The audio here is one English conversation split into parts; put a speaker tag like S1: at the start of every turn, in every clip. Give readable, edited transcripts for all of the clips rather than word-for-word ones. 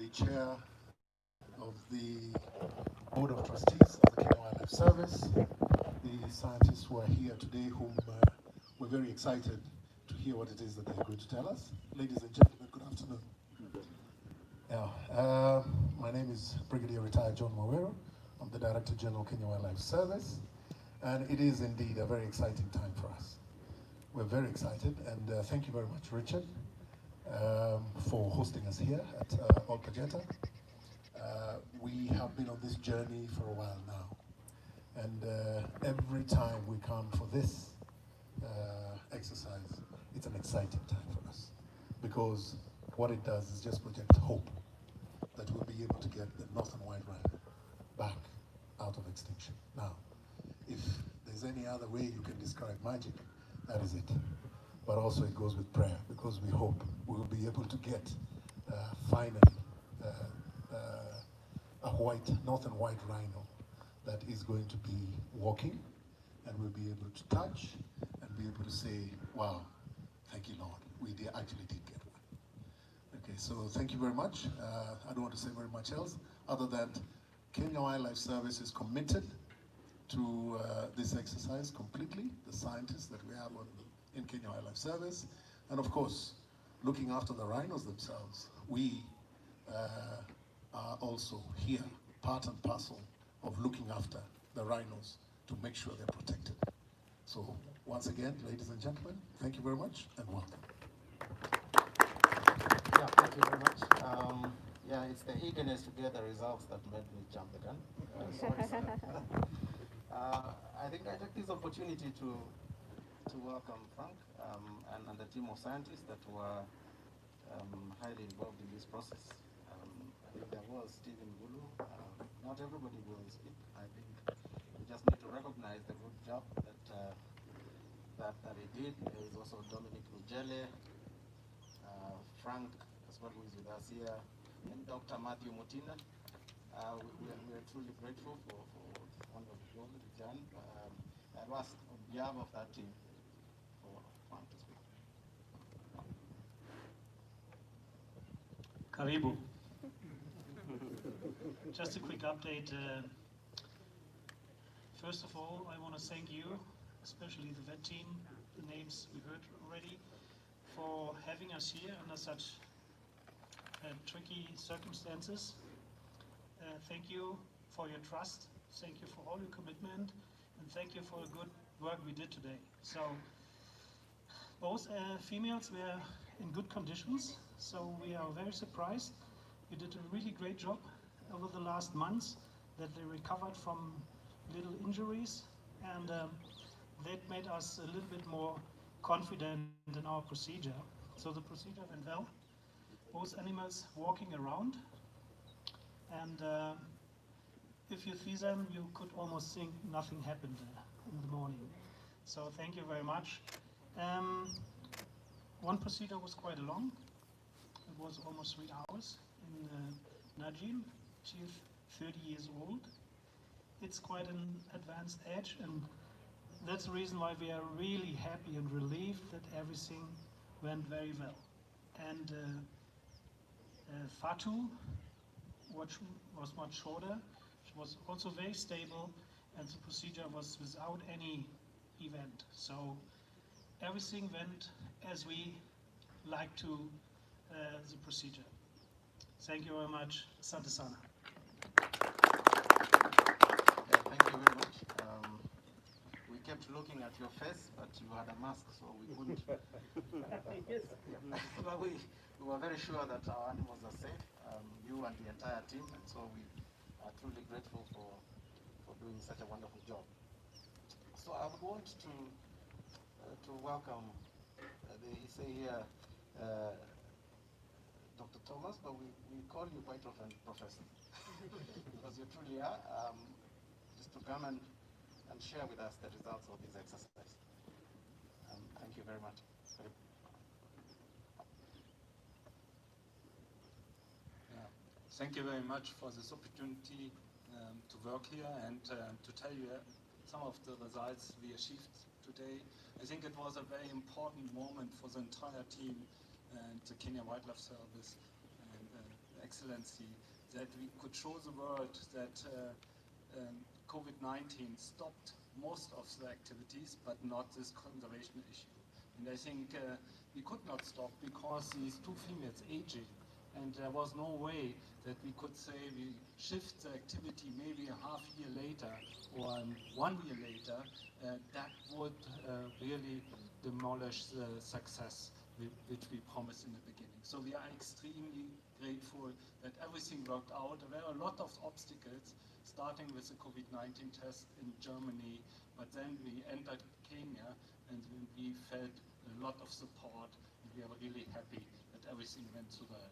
S1: the chair of the Board of Trustees of the Kenya Wildlife Service, the scientists who are here today, whom we're very excited to hear what it is that they're going to tell us. Ladies and gentlemen, good afternoon. My name is Brigadier Retired John Mawero. I'm the Director General, Kenya Wildlife Service, and it is indeed a very exciting time for us. We're very excited, and thank you very much, Richard, for hosting us here at Olpageta. We have been on this journey for a while now, and every time we come for this exercise, it's an exciting time for us, because what it does is just project hope that we'll be able to get the northern white rhino back out of extinction. Now, if there's any other way you can describe magic, that is it. But also it goes with prayer, because we hope we'll be able to get finally a northern white rhino that is going to be walking, and we'll be able to touch and be able to say, wow, thank you, Lord, we actually did get one. Okay, so thank you very much. I don't want to say very much else other than Kenya Wildlife Service is committed to this exercise completely, the scientists that we have in Kenya Wildlife Service, and of course, looking after the rhinos themselves. We are also here, part and parcel of looking after the rhinos to make sure they're protected. So once again, ladies and gentlemen, thank you very much and welcome.
S2: Yeah, thank you very much. Yeah, it's the eagerness to get the results that made me jump the gun. Sorry, sir. I think I take this opportunity to welcome Frank and the team of scientists that were highly involved in this process. I think there was Stephen Gulu. Not everybody will speak. I think we just need to recognize the good job that he did. There is also Dominic Mujele, Frank as well, who is with us here, and Dr. Matthew Mutina. We are truly grateful for this wonderful job that you've done. I've asked on behalf of that team for Frank to speak.
S3: Karibu. Just a quick update. First of all, I want to thank you, especially the vet team, the names we heard already, for having us here under such tricky circumstances. Thank you for your trust, thank you for all your commitment, and thank you for the good work we did today. So, both females were in good conditions, so we are very surprised. You did a really great job over the last months, that they recovered from little injuries, and that made us a little bit more confident in our procedure. So the procedure went well. Both animals walking around, and if you see them, you could almost think nothing happened in the morning. So thank you very much. One procedure was quite long. It was almost 3 hours in Najim. She is 30 years old. It's quite an advanced age, and that's the reason why we are really happy and relieved that everything went very well. And Fatu, which was much shorter, she was also very stable, and the procedure was without any event. So everything went as we like to the procedure. Thank you very much. Asante sana.
S2: Thank you very much. We kept looking at your face, but you had a mask, so we couldn't.
S3: Yes.
S2: But we were very sure that our animals are safe, you and the entire team, and so we are truly grateful for doing such a wonderful job. So I would want to welcome, they say here, Dr. Thomas, but we call you quite often Professor, because you truly are, just to come and share with us the results of this exercise. Thank you very much.
S4: Thank you very much for this opportunity to work here and to tell you some of the results we achieved today. I think it was a very important moment for the entire team and the Kenya Wildlife Service. And Excellency, that we could show the world that COVID-19 stopped most of the activities, but not this conservation issue. And I think we could not stop because these two females aging, and there was no way that we could say we shift the activity maybe a half year later or 1 year later. That would really demolish the success which we promised in the beginning. So we are extremely grateful that everything worked out. There were a lot of obstacles, starting with the COVID-19 test in Germany, but then we entered Kenya and we felt a lot of support, and we are really happy that everything went so well.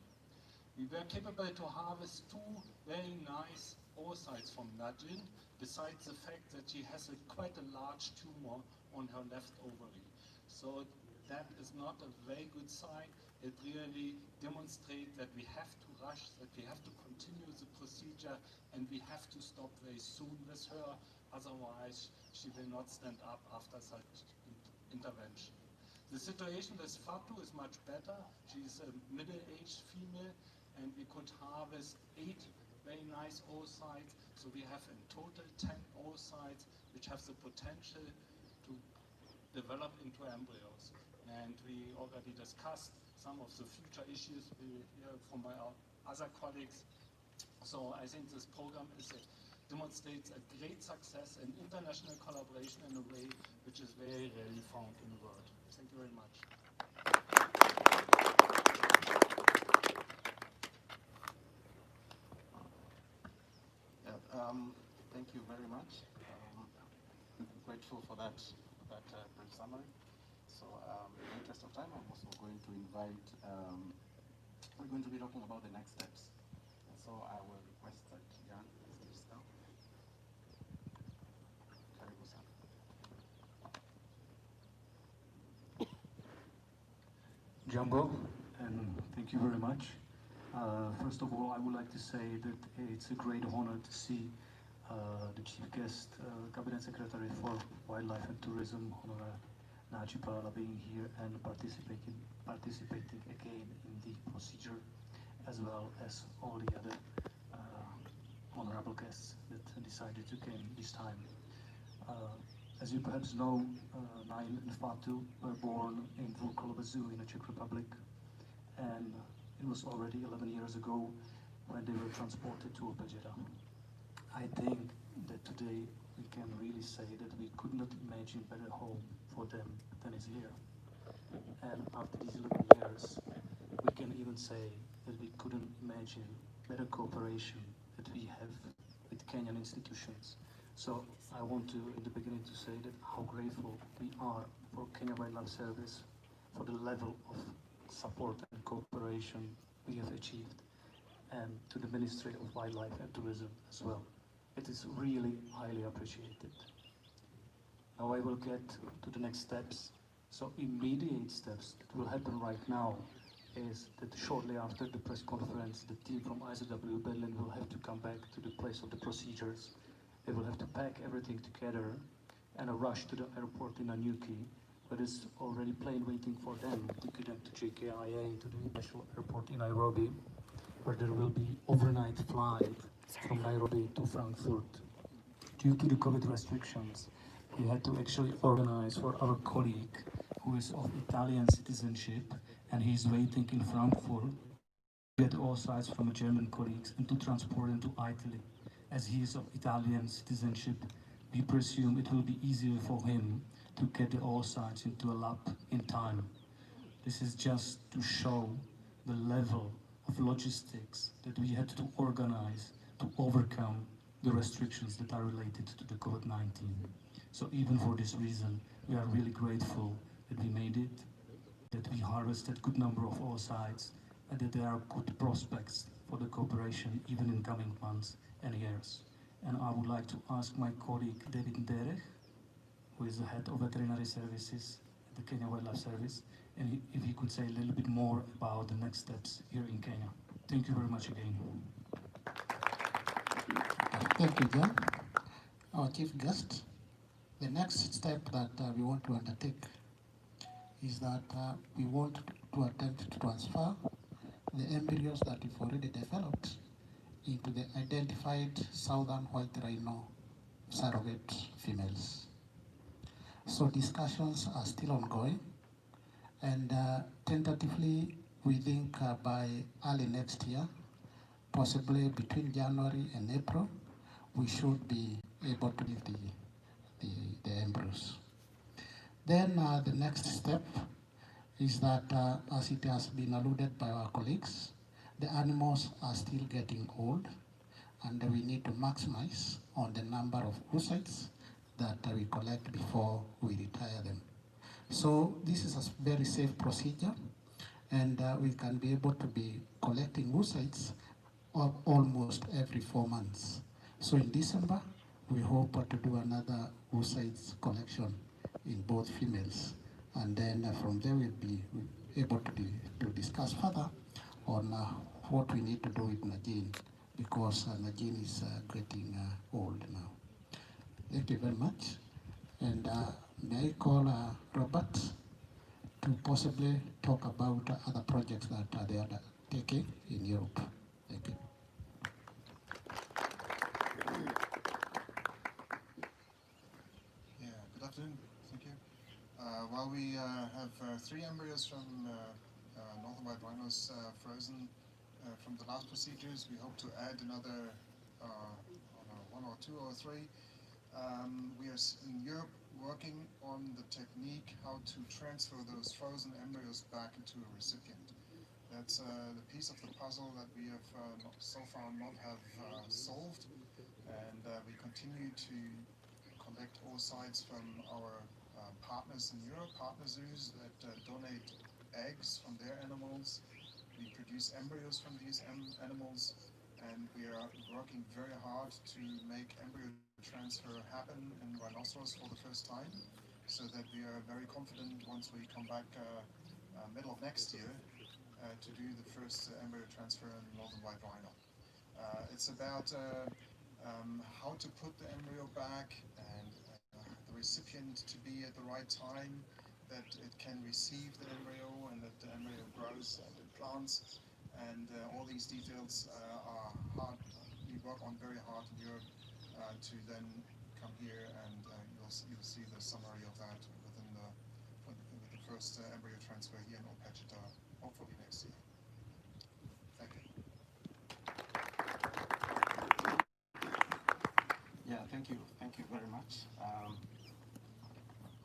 S4: We were capable to harvest 2 very nice oocytes from Nadine, besides the fact that she has quite a large tumor on her left ovary. So that is not a very good sign. It really demonstrates that we have to rush, that we have to continue the procedure, and we have to stop very soon with her, otherwise she will not stand up after such intervention. The situation with Fatu is much better. She's a middle-aged female, and we could harvest 8 very nice oocytes. So we have in total 10 oocytes which have the potential to develop into embryos. And we already discussed some of the future issues we hear from my other colleagues. So I think this program demonstrates a great success in international collaboration in a way which is very rarely found in the world. Thank you very much.
S2: Thank you very much. I'm grateful for that brief summary. So in the interest of time, I'm also going to invite, we're going to be talking about the next steps. And so I will request that Jan steps down. Karibu sana.
S5: Jumbo, and thank you very much. First of all, I would like to say that it's a great honor to see the chief guest, Cabinet Secretary for Wildlife and Tourism, Honorable Najib Balala, being here and participating again in the procedure, as well as all the other honorable guests that decided to come this time. As you perhaps know, Nail and Fatu were born in Vulkova Zoo in the Czech Republic, and it was already 11 years ago when they were transported to Opejera. I think that today we can really say that we could not imagine a better home for them than is here. And after these 11 years, we can even say that we couldn't imagine better cooperation that we have with Kenyan institutions. So I want to, in the beginning, to say that how grateful we are for Kenya Wildlife Service for the level of support and cooperation we have achieved, and to the Ministry of Wildlife and Tourism as well. It is really highly appreciated. Now I will get to the next steps. So immediate steps that will happen right now is that shortly after the press conference, the team from IZW Berlin will have to come back to the place of the procedures. They will have to pack everything together and rush to the airport in Nanyuki, but it's already plane waiting for them to get them to JKIA, to the International Airport in Nairobi, where there will be overnight flight from Nairobi to Frankfurt. Due to the COVID restrictions, we had to actually organize for our colleague who is of Italian citizenship, and he's waiting in Frankfurt to get oocytes from German colleagues and to transport them to Italy. As he is of Italian citizenship, we presume it will be easier for him to get the oocytes into a lab in time. This is just to show the level of logistics that we had to organize to overcome the restrictions that are related to the COVID-19. So even for this reason, we are really grateful that we made it, that we harvested good number of oocytes, and that there are good prospects for the cooperation even in coming months and years. And I would like to ask my colleague David Nderech, who is the head of veterinary services at the Kenya Wildlife Service, and if he could say a little bit more about the next steps here in Kenya. Thank you very much again.
S6: Thank you, John. Our chief guest, the next step that we want to undertake is that we want to attempt to transfer the embryos that we've already developed into the identified southern white rhino surrogate females. So discussions are still ongoing, and tentatively we think by early next year, possibly between January and April, we should be able to give the embryos. Then the next step is that, as it has been alluded by our colleagues, the animals are still getting old, and we need to maximize on the number of oocytes that we collect before we retire them. So this is a very safe procedure, and we can be able to be collecting oocytes almost every 4 months. So in December, we hope to do another oocytes collection in both females. And then from there, we'll be able to discuss further on what we need to do with Najin, because Najin is getting old now. Thank you very much. And may I call Robert to possibly talk about other projects that they are taking in Europe. Thank you.
S7: Yeah, good afternoon. Thank you. While we have 3 embryos from northern white rhinos frozen from the last procedures, we hope to add another 1 or 2 or 3. We are in Europe working on the technique how to transfer those frozen embryos back into a recipient. That's the piece of the puzzle that we have so far not have solved, and we continue to collect oocytes from our partners in Europe, partner zoos that donate eggs from their animals. We produce embryos from these animals, and we are working very hard to make embryo transfer happen in rhinoceros for the first time, so that we are very confident once we come back middle of next year to do the first embryo transfer in northern white rhino. It's about how to put the embryo back and the recipient to be at the right time, that it can receive the embryo and that the embryo grows and implants, and all these details are hard. We work on very hard in Europe to then come here, and you'll see the summary of that with the first embryo transfer here in Opechita, hopefully next year. Thank you.
S2: Yeah, thank you very much.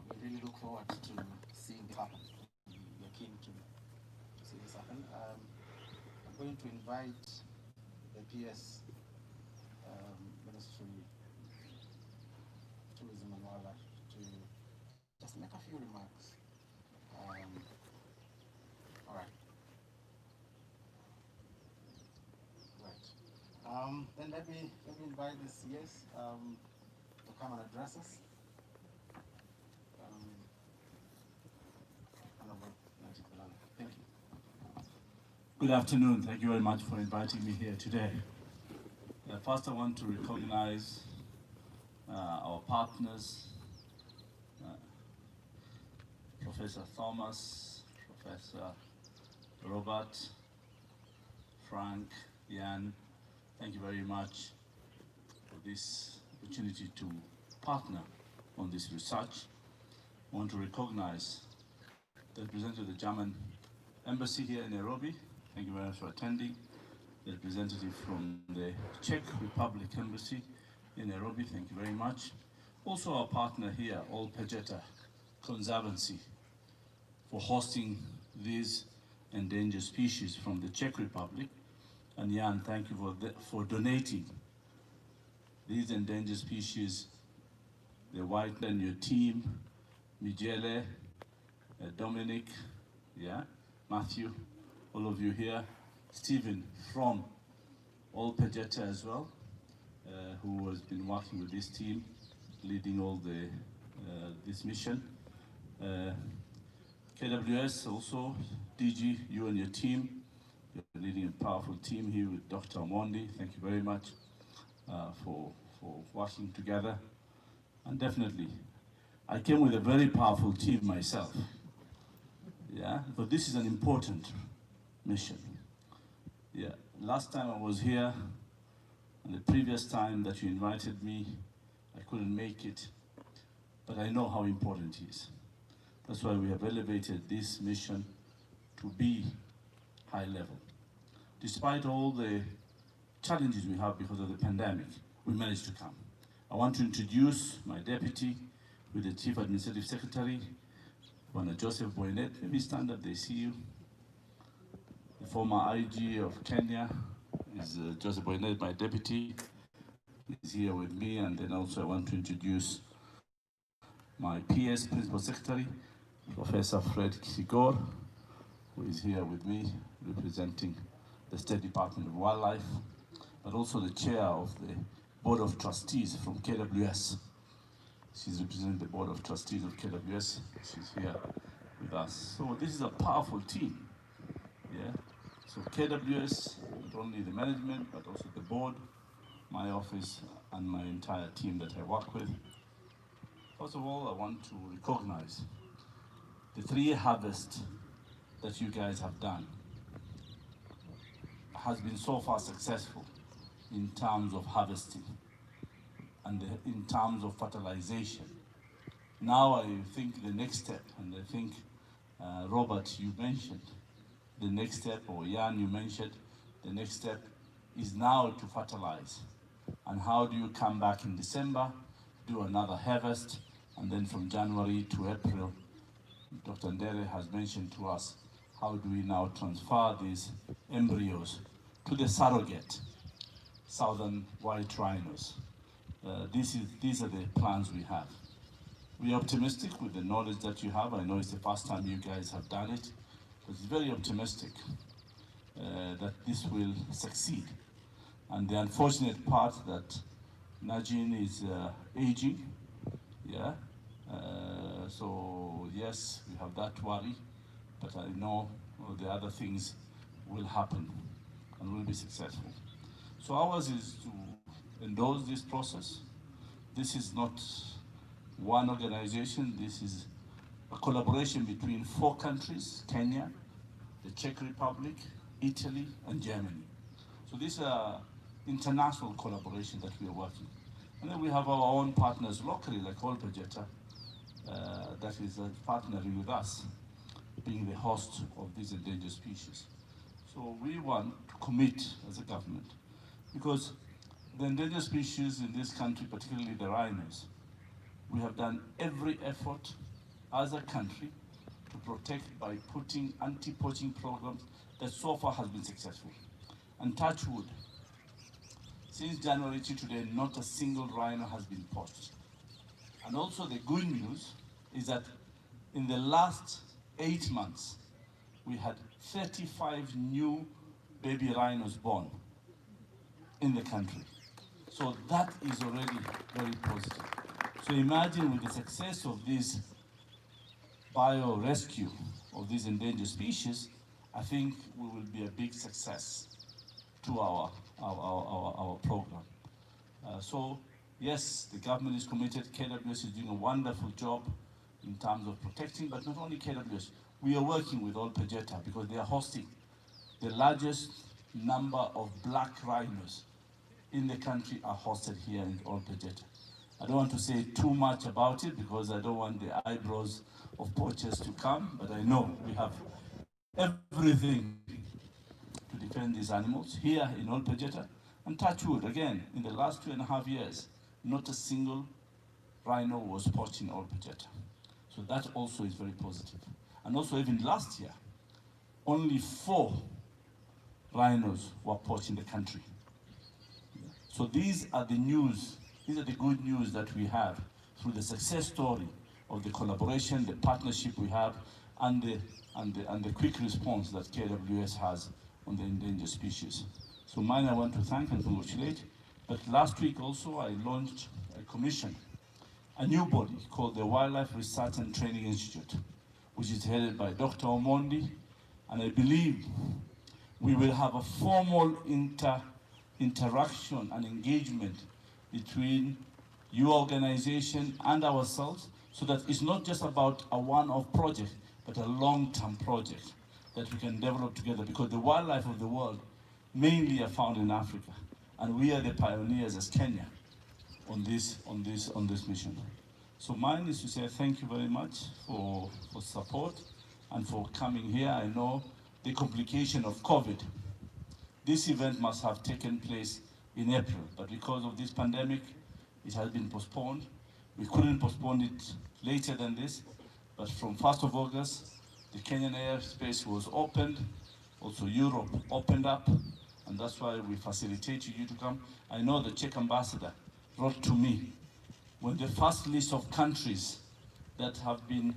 S2: We really look forward to seeing it happen. We're keen to see this happen. I'm going to invite the PS Ministry of Tourism and Wildlife to just make a few remarks. All right. Right. Then let me invite the CS to come and address us. Thank you.
S8: Good afternoon. Thank you very much for inviting me here today. First, I want to recognize our partners, Professor Thomas, Professor Robert, Frank, Jan. Thank you very much for this opportunity to partner on this research. I want to recognize the representative of the German Embassy here in Nairobi. Thank you very much for attending. The representative from the Czech Republic Embassy in Nairobi, thank you very much. Also our partner here, Opechita Conservancy, for hosting these endangered species from the Czech Republic. And Jan, thank you for donating these endangered species, the white and your team, Mijele, Dominic, yeah, Matthew, all of you here, Stephen from Opechita as well, who has been working with this team, leading all the this mission. KWS also, DG, you and your team, you're leading a powerful team here with Dr. Omondi. Thank you very much for working together. And definitely, I came with a very powerful team myself. Yeah, but this is an important mission. Yeah, last time I was here, and the previous time that you invited me, I couldn't make it, but I know how important it is. That's why we have elevated this mission to be high level. Despite all the challenges we have because of the pandemic, we managed to come. I want to introduce my deputy with the Chief Administrative Secretary, Bwana Joseph Boynet. Maybe stand up, they see you. The former IG of Kenya is Joseph Boynet, my deputy. He's here with me, and then also I want to introduce my PS, Principal Secretary, Professor Fred Kisigor, who is here with me, representing the State Department of Wildlife, but also the chair of the Board of Trustees from KWS. She's representing the Board of Trustees of KWS. She's here with us. So this is a powerful team, yeah? So KWS, not only the management, but also the board, my office, and my entire team that I work with. First of all, I want to recognize the 3-year harvest that you guys have done has been so far successful in terms of harvesting and in terms of fertilization. Now I think the next step, and I think Robert, you mentioned, the next step, or Jan, you mentioned, the next step is now to fertilize. And how do you come back in December, do another harvest, and then from January to April, Dr. Ndere has mentioned to us, how do we now transfer these embryos to the surrogate southern white rhinos? These are the plans we have. We are optimistic with the knowledge that you have. I know it's the first time you guys have done it, but it's very optimistic that this will succeed. And the unfortunate part that Najin is aging, yeah? So yes, we have that worry, but I know the other things will happen and will be successful. So ours is to endorse this process. This is not one organization, this is a collaboration between 4 countries, Kenya, the Czech Republic, Italy, and Germany. So these are international collaboration that we are working. And then we have our own partners locally, like Olpejeta, that is partnering with us, being the host of these endangered species. So we want to commit as a government, because the endangered species in this country, particularly the rhinos, we have done every effort as a country to protect by putting anti-poaching programs that so far has been successful. And touch wood, since January to today, not a single rhino has been poached. And also the good news is that in the last 8 months, we had 35 new baby rhinos born in the country. So that is already very positive. So imagine with the success of this bio-rescue of these endangered species, I think we will be a big success to our program. So yes, the government is committed. KWS is doing a wonderful job in terms of protecting, but not only KWS. We are working with Olpejeta because they are hosting the largest number of black rhinos in the country are hosted here in Olpejeta. I don't want to say too much about it because I don't want the eyebrows of poachers to come, but I know we have everything to defend these animals here in Olpejeta. And touch wood, again, in the last 2.5 years, not a single rhino was poached in Olpejeta. So that also is very positive. And also even last year, only 4 rhinos were poached in the country. So these are the news, these are the good news that we have through the success story of the collaboration, the partnership we have, and the quick response that KWS has on the endangered species. So mine I want to thank and congratulate. But last week also I launched a commission, a new body called the Wildlife Research and Training Institute, which is headed by Dr. Omondi, and I believe we will have a formal interaction and engagement between your organization and ourselves, so that it's not just about a one-off project, but a long-term project that we can develop together, because the wildlife of the world mainly are found in Africa. And we are the pioneers as Kenya on this mission. So mine is to say thank you very much for support and for coming here. I know the complication of COVID. This event must have taken place in April, but because of this pandemic, it has been postponed. We couldn't postpone it later than this, but from 1st of August, the Kenyan airspace was opened, also Europe opened up, and that's why we facilitated you to come. I know the Czech ambassador wrote to me, when the first list of countries that have been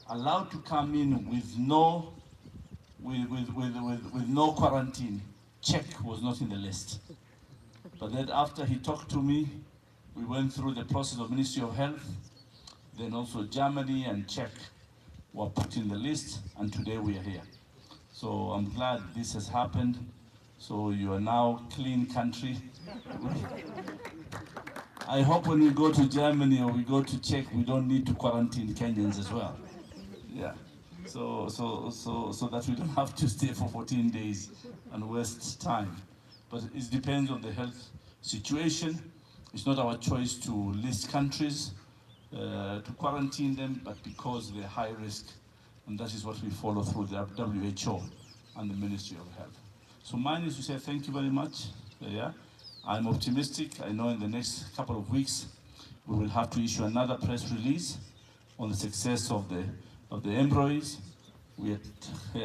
S8: allowed to come in with no quarantine, Czech was not in the list. But then after he talked to me, we went through the process of Ministry of Health, then also Germany and Czech were put in the list, and today we are here. So I'm glad this has happened. So you are now clean country. I hope when we go to Germany or we go to Czech, we don't need to quarantine Kenyans as well. Yeah. So that we don't have to stay for 14 days and waste time. But it depends on the health situation. It's not our choice to list countries, to quarantine them, but because they're high risk, and that is what we follow through the WHO and the Ministry of Health. So mine is to say thank you very much. Yeah, I'm optimistic. I know in the next couple of weeks we will have to issue another press release on the success of the embryos. We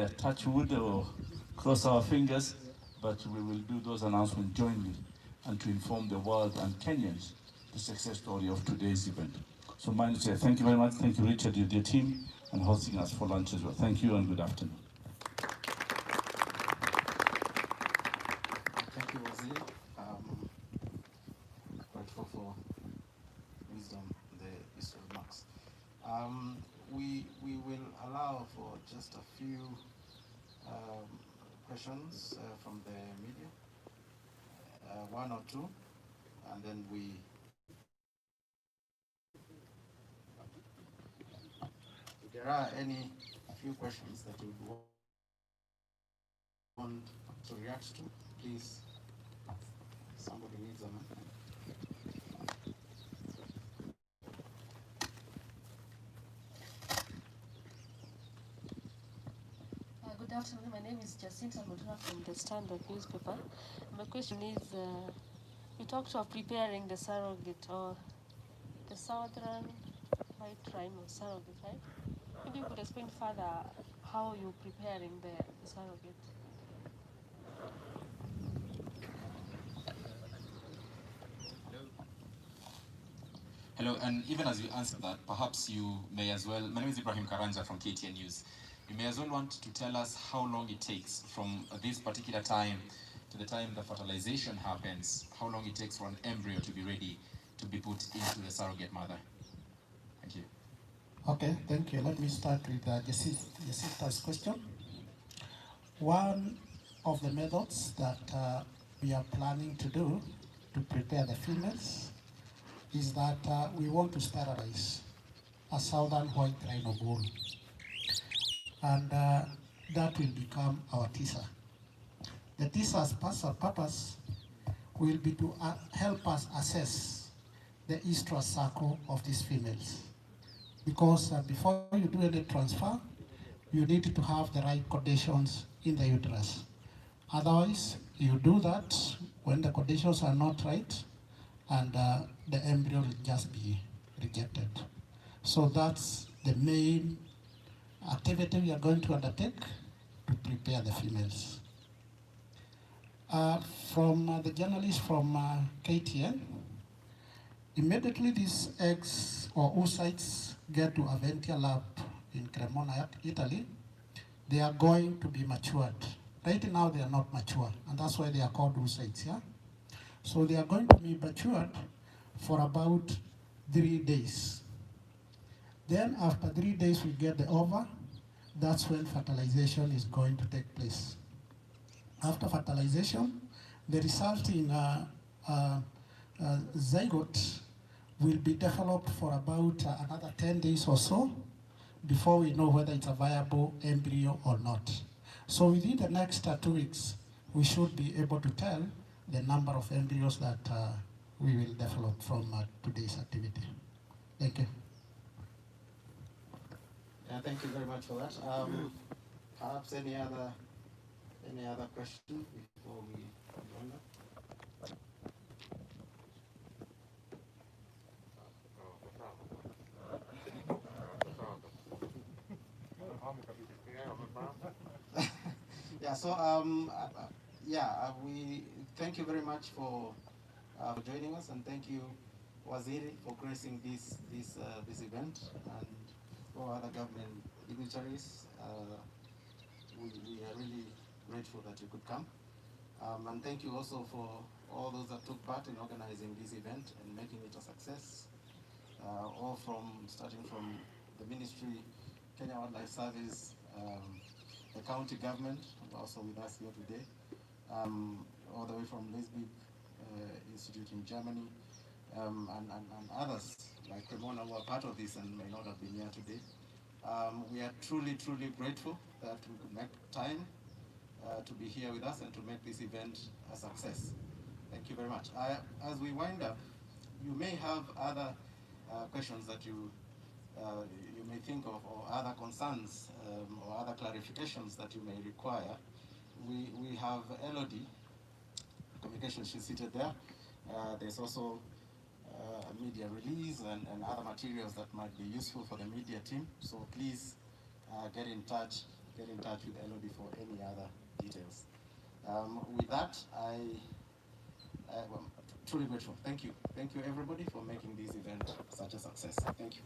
S8: are touch wood or cross our fingers, but we will do those announcements jointly and to inform the world and Kenyans the success story of today's event. So mine is to say thank you very much. Thank you, Richard, your dear team, and hosting us for lunch as well. Thank you and good afternoon.
S2: Thank you, Wazir. Grateful for wisdom, the use of marks. We will allow for just a few questions from the media, one or two, and then we. If there are any few questions that you would want to react to, please. Somebody needs a mic.
S9: Good afternoon. My name is Jacinta Mutuna from the Standard newspaper. My question is, you talked of preparing the surrogate or the southern white rhino surrogate, right? Maybe you could explain further how you're preparing the surrogate.
S10: Hello, and even as you answer that, perhaps you may as well, my name is Ibrahim Karanja from KTN News. You may as well want to tell us how long it takes from this particular time to the time the fertilization happens, how long it takes for an embryo to be ready to be put into the surrogate mother. Thank you.
S6: Okay, thank you. Let me start with Jacinta's question. One of the methods that we are planning to do to prepare the females is that we want to sterilize a southern white rhino bull. And that will become our teaser. The teaser's purpose will be to help us assess the estrous cycle of these females. Because before you do any transfer, you need to have the right conditions in the uterus. Otherwise, you do that when the conditions are not right, and the embryo will just be rejected. So that's the main activity we are going to undertake to prepare the females. From the journalist from KTN, immediately these eggs or oocytes get to Aventia lab in Cremona, Italy, they are going to be matured. Right now they are not mature, and that's why they are called oocytes, yeah? So they are going to be matured for about 3 days. Then after 3 days we get the ova. That's when fertilization is going to take place. After fertilization, the resulting zygote will be developed for about another 10 days or so before we know whether it's a viable embryo or not. So within the next 2 weeks, we should be able to tell the number of embryos that we will develop from today's activity. Thank you.
S2: Yeah, thank you very much for that. Perhaps any other question before we round up? Yeah. So we thank you very much for joining us, and thank you, Waziri, for gracing this event, and for other government dignitaries. We are really grateful that you could come. And thank you also for all those that took part in organizing this event and making it a success. All starting from the ministry, Kenya Wildlife Service, the county government, also with us here today, all the way from Leipzig Institute in Germany, and others like Cremona who are part of this and may not have been here today. We are truly, truly grateful that we could make time to be here with us and to make this event a success. Thank you very much. As we wind up, you may have other questions that you may think of, or other concerns or other clarifications that you may require. We have Elodie, communication, she's seated there. There's also a media release and other materials that might be useful for the media team. So please get in touch with Elodie for any other details. With that, I'm truly grateful. Thank you. Thank you everybody for making this event such a success. Thank you.